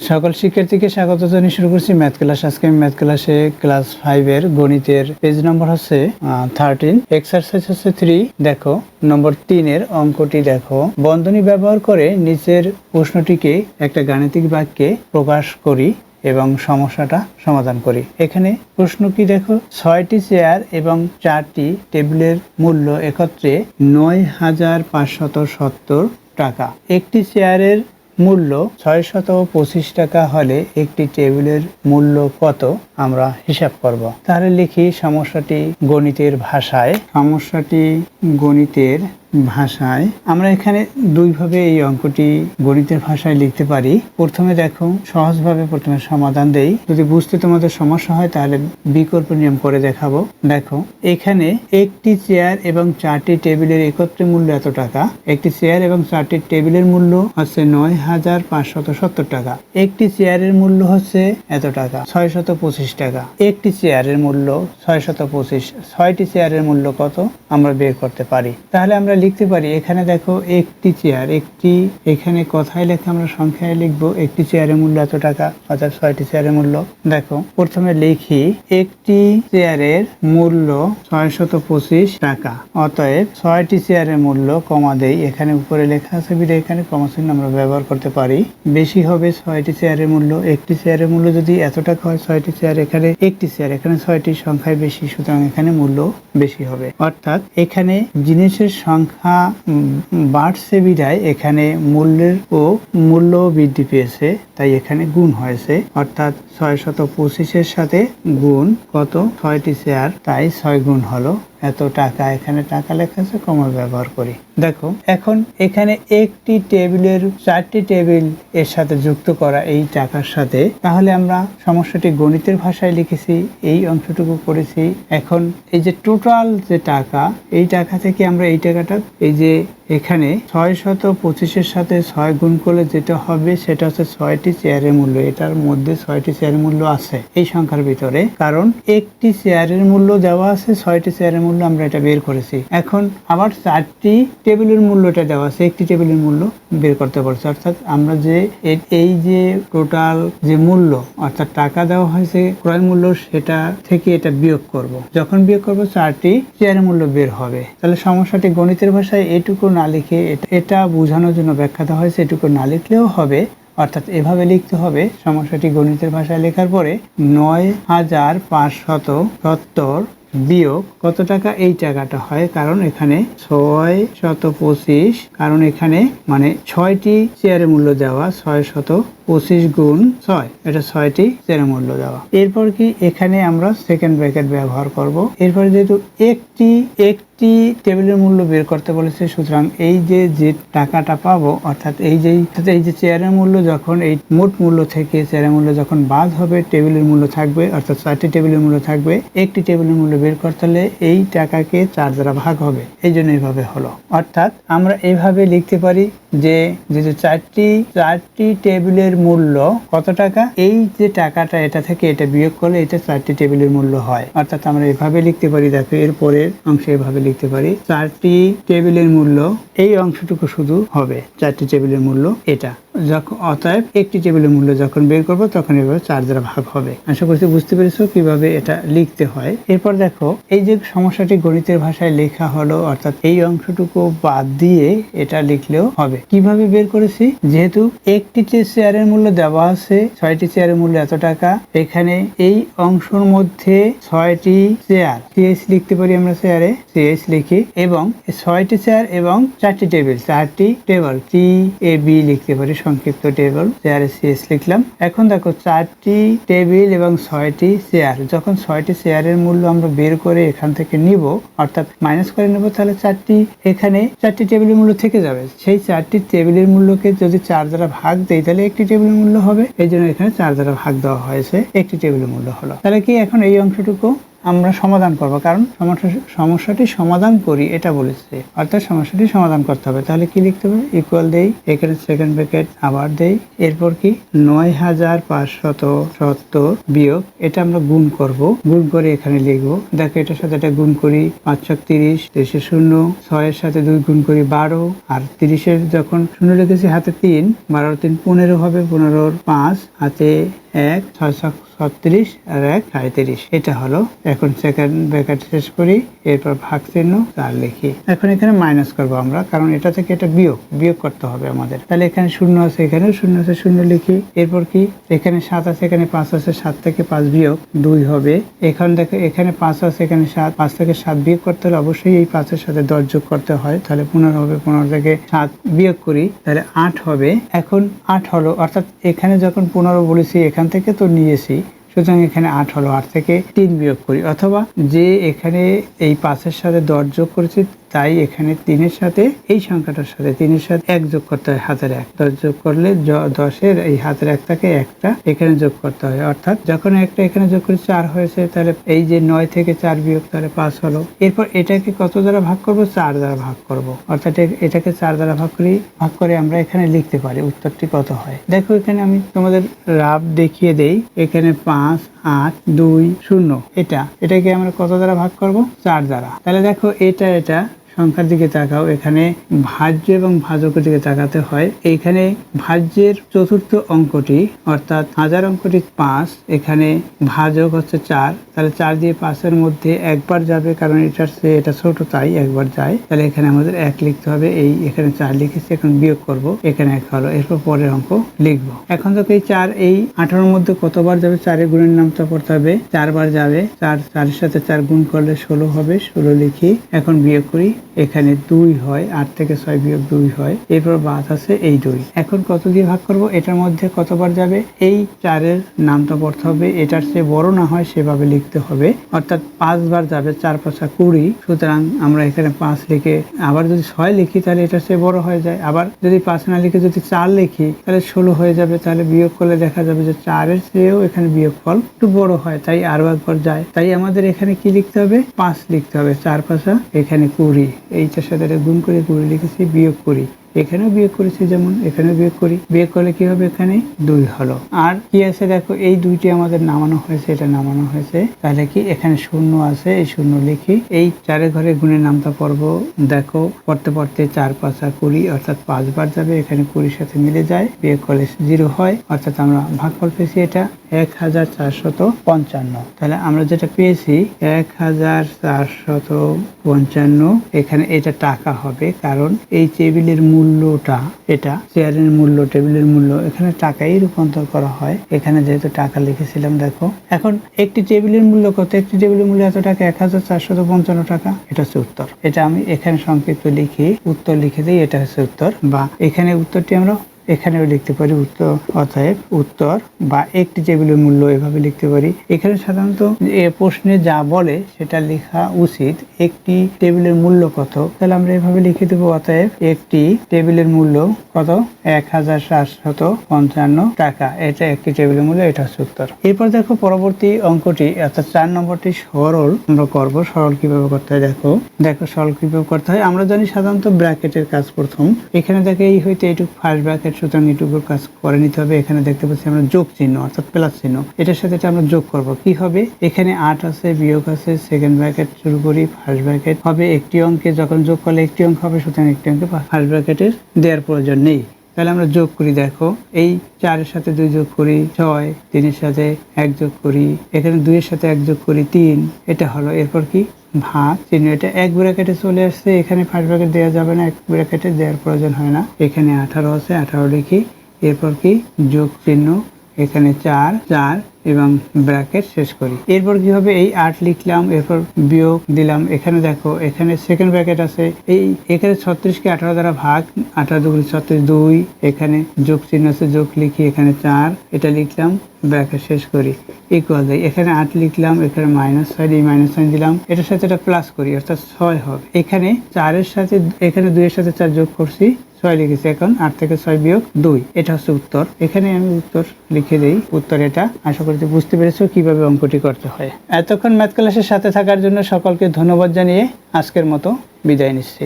সকল শিক্ষার্থীকে স্বাগত জানিয়ে শুরু করছি ম্যাথ ক্লাস। আজকে আমি ম্যাথ ক্লাসে ক্লাস 5 এর গণিতের পেজ নম্বর হচ্ছে 13, এক্সারসাইজ হচ্ছে 3। দেখো নম্বর 3 এর অঙ্কটি দেখো, বন্ধনী ব্যবহার করে নিচের প্রশ্নটিকে একটা গাণিতিক বাক্যে প্রকাশ করি এবং সমস্যাটা সমাধান করি। এখানে প্রশ্ন কি দেখো, 6টি চেয়ার এবং 4টি টেবিলের মূল্য একত্রে 9,570 টাকা। একটি চেয়ারের মূল্য 625 টাকা হলে একটি টেবিলের মূল্য কত আমরা হিসাব করব। তাহলে লিখি সমস্যাটি গণিতের ভাষায়। আমরা এখানে দুইভাবে এই অঙ্কটি গণিতের ভাষায় লিখতে পারি। প্রথমে দেখো সহজভাবে প্রথমে সমাধান দেই, যদি বুঝতে তোমাদের সমস্যা হয় তাহলে বিকল্প নিয়ম করে দেখাবো। দেখো এখানে একটি চেয়ার এবং 4টি টেবিলের একত্রে মূল্য এত টাকা। একটি চেয়ার এবং 4টি টেবিলের মূল্য হচ্ছে 9,570 টাকা। একটি চেয়ারের মূল্য হচ্ছে এত টাকা, 625 টাকা। একটি চেয়ারের মূল্য 625, 6টি চেয়ারের মূল্য কত আমরা বের করতে পারি। তাহলে আমরা লিখতে পারি, এখানে দেখো একটি চেয়ার, এখানে কথায় লেখা আমরা সংখ্যায় লিখবো। একটি চেয়ারের মূল্য এত টাকা, অর্থাৎ 6টি চেয়ারের মূল্য। দেখো প্রথমে লিখি একটি চেয়ারের মূল্য 625 টাকা, অতএব 6টি চেয়ারের মূল্য কমা দেই। এখানে উপরে লেখা আছে বিধায় এখানে কমা চিহ্ন আমরা ব্যবহার করতে পারি। বেশি হবে 6টি চেয়ারের মূল্য। একটি চেয়ারের মূল্য যদি এত টাকা হয়, 6টি চেয়ার, এখানে একটি চেয়ার, এখানে 6টি সংখ্যায় বেশি, সুতরাং এখানে মূল্য বেশি হবে। অর্থাৎ এখানে জিনিসের সংখ্যা বাড়ছে বিধায় এখানে মূল্য বৃদ্ধি পেয়েছে, তাই এখানে গুণ হয়েছে। অর্থাৎ 625-এর সাথে গুণ কত, 6টি চেয়ার, তাই 6 গুণ হলো এত টাকা। এখানে টাকা লেখা আছে, কমা ব্যবহার করি। দেখো এখন এখানে একটি টেবিলের 4টি টেবিল এর সাথে যুক্ত করা এই টাকার সাথে, তাহলে আমরা সমস্যাটি গণিতের ভাষায় লিখেছি, এই অংশটুকু করেছি। এখন এই যে টোটাল যে টাকা, এই টাকা থেকে আমরা এই টাকাটা, এই যে এখানে 625-এর সাথে 6 গুণ করলে যেটা হবে সেটা হচ্ছে 6টি চেয়ারের মূল্য। এটার মধ্যে 6টি চেয়ারের মূল্য আছে এই সংখ্যার ভিতরে, কারণ একটি চেয়ারের মূল্য দেওয়া আছে, 6টি চেয়ারের মূল্য আমরা এটা বের করেছি। এখন আবার 4টি টেবিলের মূল্যটা দেওয়া আছে, একটি টেবিলের মূল্য বের করতে পারছি। অর্থাৎ আমরা যে এই যে টোটাল যে মূল্য, অর্থাৎ টাকা দেওয়া হয়েছে ক্রয় মূল্য, সেটা থেকে এটা বিয়োগ করব। যখন বিয়োগ করব 4টি চেয়ারের মূল্য বের হবে। তাহলে সমস্যাটি গণিতের ভাষায় এটুকু না লিখে, এটা বোঝানোর জন্য ব্যাখ্যা দেওয়া হয়েছে, এটুকু না লিখলেও হবে। অর্থাৎ এভাবে লিখতে হবে সমস্যাটি গণিতের ভাষায় লেখার পরে, 9,570 বিয়োগ কত টাকা, এই টাকাটা হয়, কারণ এখানে 625, কারণ এখানে মানে 6টি চেয়ারের মূল্য দেওয়া, 625 গুণ 6, এটা 6টি চেয়ারের মূল্য দেওয়া। এরপর কি এখানে আমরা সেকেন্ড ব্র্যাকেট ব্যবহার করব। এরপর যেহেতু একটি টেবিলের মূল্য বের করতে বলেছে, সুতরাং এই যে টাকাটা পাবো, অর্থাৎ এই যে চেয়ারের মূল্য, যখন এই মোট মূল্য থেকে চেয়ারের মূল্য যখন বাদ হবে, টেবিলের মূল্য থাকবে, অর্থাৎ 4টি টেবিলের মূল্য থাকবে। একটি টেবিলের মূল্য বের করতে হলে এই টাকাকে 4 দ্বারা ভাগ হবে, এই জন্য এইভাবে হলো। অর্থাৎ আমরা এইভাবে লিখতে পারি যে 4টি টেবিলের মূল্য কত টাকা, এই যে টাকাটা, এটা থেকে এটা বিয়োগ করলে এটা 4টি টেবিলের মূল্য হয়। অর্থাৎ আমরা এভাবে লিখতে পারি। দেখো এর পরের অংশে এভাবে লিখতে পারি, 4টি টেবিলের মূল্য, এই অংশটুকু শুধু হবে 4টি টেবিলের মূল্য এটা। অতএব একটি টেবিলের মূল্য যখন বের করবো তখন এভাবে 4 দ্বারা ভাগ হবে। আশা করছি বুঝতে পেরেছো কিভাবে এটা লিখতে হয়। এরপর দেখো এই যে সমস্যাটি গণিতের ভাষায় লেখা হলো, অর্থাৎ এই অংশটুকু বাদ দিয়ে এটা লিখলেও হবে। কিভাবে বের করেছি, যেহেতু একটি চেয়ারের মূল্য দেওয়া আছে, 6টি চেয়ারের মূল্য এত টাকা, এখানে এই অংশের মধ্যে 6টি চেয়ার, সিএস লিখতে পারি আমরা, চেয়ারে সিএস লিখি, এবং 6টি চেয়ার এবং 4টি টেবিল, 4টি টেবিল TAB লিখতে পারি, সংক্ষিপ্ত টেবিল, চেয়ারে সিএস লিখলাম। এখন দেখো 4টি টেবিল এবং 6টি চেয়ার, যখন 6টি চেয়ারের মূল্য আমরা বের করে এখান থেকে নিব, অর্থাৎ মাইনাস করে নেব, তাহলে এখানে 4টি টেবিলের মূল্য থেকে যাবে। সেই 4টি টেবিলের মূল্যকে যদি 4 দ্বারা ভাগ দেই, তাহলে একটি টেবিলের মূল্য হবে। এই জন্য এখানে 4 দ্বারা ভাগ দেওয়া হয়েছে, একটি টেবিলের মূল্য হলো। তাহলে কি এখন এই অংশটুকু আমরা সমাধান করব, কারণ সমস্যাটি সমাধান করি এটা বলেছে, অর্থাৎ সমস্যাটি সমাধান করতে হবে। তাহলে কি লিখতে হবে, ইকুয়াল দেই, এখানে সেকেন্ড ব্র্যাকেট আবার দেই, এরপর কি 9570 বিয়োগ, এটা আমরা গুণ করব, গুণ করে এখানে লিখবো। দেখো এটার সাথে এটা গুণ করি, 5×30, 30 শূন্য, 6 এর সাথে 2 গুণ করি 12, আর 30 যখন শূন্য লিখেছি হাতে 3, 12 3 15 হবে, 15 5 হাতে 1, 6 36 আর 1 37, এটা হলো। এখন সেকেন্ড ব্র্যাকেট শেষ করি, এরপর ভাগ চিহ্ন 4 লিখি। এখন এখানে মাইনাস করব আমরা, কারণ এটা থেকে এটা বিয়োগ করতে হবে আমাদের। তাহলে এখানে শূন্য আছে, এখানে শূন্য আছে, শূন্য লিখি। এরপর কি, এখানে 7 আছে, এখানে 5 আছে, 7 থেকে 5 বিয়োগ 2 হবে। এখন দেখো এখানে 5 আছে, এখানে 7, 5 থেকে 7 বিয়োগ করতে হলে অবশ্যই এই 5 এর সাথে 10 যোগ করতে হয়, তাহলে 15 হবে। 15 থেকে 7 বিয়োগ করি, তাহলে 8 হবে। এখন 8 হলো, অর্থাৎ এখানে যখন 15 বলেছি এখান থেকে তো নিয়েছি, সুতরাং এখানে 8 হলো। 8 থেকে 3 বিয়োগ করি, অথবা যে এখানে এই 5 এর সাথে 10 যোগ করেছি, তাই এখানে 3 এর সাথে এই সংখ্যাটার সাথে 3 এর সাথে 1 যোগ করতে হয়, হাতের 1। 10 যোগ করলে 10 এর এই হাতের 1 থেকে একটা এখানে যোগ করতে হয়, অর্থাৎ যখন একটা এখানে যোগ করে 4 হয়েছে, তাহলে এই যে 9 থেকে 4 বিয়োগ, তাহলে 5 হলো। এরপর এটাকে কত দ্বারা ভাগ করব, 4 দ্বারা ভাগ করব, অর্থাৎ এটাকে 4 দ্বারা ভাগ করে আমরা এখানে লিখতে পারি উত্তরটি কত হয়। দেখো এখানে আমি তোমাদের রাফ দেখিয়ে দেই, এখানে 5 8 2 0, এটাকে আমরা কত দ্বারা ভাগ করব, 4 দ্বারা। তাহলে দেখো এটা সংখ্যার দিকে তাকাও, এখানে ভাজ্য এবং ভাজকের দিকে তাকাতে হয়। এইখানে ভাজ্যের চতুর্থ অঙ্কটি, অর্থাৎ হাজার অঙ্কটি 5, এখানে ভাজক হচ্ছে 4, তাহলে 4 দিয়ে 5 এর মধ্যে একবার যাবে, কারণ এটা ছোট তাই একবার যায়। তাহলে এখানে আমাদের 1 লিখতে হবে, এখানে 4 লিখেছি, এখন বিয়োগ করব, এখানে 1 হলো। এরপর পরের অঙ্ক লিখবো। এখন দেখো এই 4 এই 18 এর মধ্যে কতবার যাবে, 4 এর গুণের নামটা পড়তে হবে, 4 বার যাবে। 4 এর সাথে 4 গুণ করলে 16 হবে, 16 লিখি। এখন বিয়োগ করি, এখানে 2 হয়, 8 থেকে 6 বিয়োগ 2 হয়, এরপর বাদ আছে এই 2। এখন কত দিয়ে ভাগ করব, এটার মধ্যে কতবার যাবে, এই 4 এর নামটা পড়তে হবে, এটার চেয়ে বড় না হয় সেভাবে লিখতে হবে, অর্থাৎ 5 বার যাবে, 4 5 20, সুতরাং আমরা এখানে 5 লিখে, আবার যদি 6 লিখি তাহলে এটার চেয়ে বড় হয়ে যায়, আবার যদি 5 না লিখে যদি 4 লিখি তাহলে 16 হয়ে যাবে। তাহলে বিয়োগ করলে দেখা যাবে যে 4 এর চেয়েও এখানে বিয়োগফল একটু বড় হয়, তাই আরো একবার যায়। তাই আমাদের এখানে কি লিখতে হবে, 5 লিখতে হবে। 4 5 এখানে 20, এইটার সাথে গুণ করে 20 লিখেছি, বিয়োগ করি, এখানেও বিয়োগ করেছি, যেমন এখানেও বিয়োগ করি, বিয়োগ করলে কি হবে, এখানে 2 হলো। আর কি আছে দেখো, এই 2টি আমাদের নামানো হয়েছে, এটা নামানো হয়েছে, তাহলে কি এখানে শূন্য আছে, এই শূন্য লিখি। এই 4 ঘরে গুণের নামটা পড়বো, দেখো পড়তে 4 5 20, অর্থাৎ 5 বার যাবে, এখানে 20 সাথে মিলে যায়, বিয়োগ করলে 0 হয়, অর্থাৎ আমরা ভাগফল পেয়েছি এটা 1455। তাহলে আমরা যেটা পেয়েছি 1455, এখানে এটা টাকা হবে, কারণ এই টেবিলের মূল্যটা, এটা শেয়ারের মূল্য, টেবিলের মূল্য এখানে টাকায় রূপান্তর করা হয়, এখানে যেহেতু টাকা লিখেছিলাম। দেখো এখন একটি টেবিলের মূল্য কত, একটি টেবিলের মূল্য এত টাকা, 1455 টাকা, এটা হচ্ছে উত্তর। এটা আমি এখানে সংক্ষিপ্ত লিখি, উত্তর লিখে দিই, এটা হচ্ছে উত্তর। বা এখানে উত্তরটি আমরা এখানেও লিখতে পারি, উত্তর, অতএব উত্তর, বা একটি টেবিলের মূল্য এভাবে লিখতে পারি। এখানে সাধারণত প্রশ্নে যা বলে সেটা লেখা উচিত, একটি টেবিলের মূল্য কত, তাহলে আমরা এভাবে লিখে দেবো, অতএব একটি টেবিলের মূল্য কত, 1455 টাকা, এটা একটি টেবিলের মূল্য, এটা হচ্ছে উত্তর। এরপর দেখো পরবর্তী অঙ্কটি, অর্থাৎ 4 নম্বরটি সরল আমরা করব। সরল কিভাবে করতে হয় দেখো সরল কিভাবে করতে হয়। আমরা জানি সাধারণত ব্র্যাকেটের কাজ প্রথম, এখানে দেখে এই হইতে এইটুকু ফার্স্ট ব্র্যাকেট, সুতরাং এটুকুর কাজ করে নিতে হবে। এখানে দেখতে পাচ্ছি আমরা যোগ চিহ্ন, অর্থাৎ প্লাস চিহ্ন, এটার সাথে এটা আমরা যোগ করব। কি হবে, এখানে 8 আছে, বিয়োগ আছে, সেকেন্ড ব্র্যাকেট শুরু করি, ফার্স্ট ব্র্যাকেট হবে। একটি অঙ্কে যখন যোগ করলে একটি অঙ্ক হবে, সুতরাং একটি অঙ্কে ফার্স্ট ব্র্যাকেটের দেওয়ার প্রয়োজন নেই। তাহলে আমরা যোগ করি, দেখো এই 4 এর সাথে 2 যোগ করি 6, 3 এর সাথে 1 যোগ করি, এখানে 2 এর সাথে 1 যোগ করি 3, এটা হলো। এরপর কি, ভাগ চিহ্ন, এটা এক ব্র্যাকেটে চলে আসছে, এখানে ফার্স্ট ব্র্যাকেট দেওয়া যাবে না, এক ব্র্যাকেটে দেওয়ার প্রয়োজন হয় না। এখানে 18 আছে, 18 লিখি। এরপর কি, যোগ চিহ্ন, এখানে 4 এবং ব্র্যাকেট শেষ করি। এরপর কি হবে, এই 8 লিখলাম, এরপর বিয়োগ দিলাম। এখানে দেখো এখানে সেকেন্ড ব্র্যাকেট আছে, এখানে 36 কে 18 দ্বারা ভাগ, 18 2 36, 2, এখানে যোগ চিহ্ন আছে, যোগ লিখি, এখানে 4, এটা লিখলাম, ব্র্যাকেট শেষ করি, ইকুয়াল দেই। এখানে 8 লিখলাম, এখানে মাইনাস সাইন, এই মাইনাস সাইন দিলাম, এটার সাথে এটা প্লাস করি, অর্থাৎ 6 হবে। এখানে 4 এর সাথে, এখানে 2 এর সাথে 4 যোগ করছি, 6 লিখেছি, এখন 8 থেকে 6 বিয়োগ 2, এটা হচ্ছে উত্তর। এখানে আমি উত্তর লিখে দেই, উত্তর এটা। আশা করি বুঝতে পেরেছো কিভাবে অঙ্কটি করতে হয়। এতক্ষণ ম্যাথ ক্লাসের সাথে থাকার জন্য সকলকে ধন্যবাদ জানিয়ে আজকের মতো বিদায় নিচ্ছি।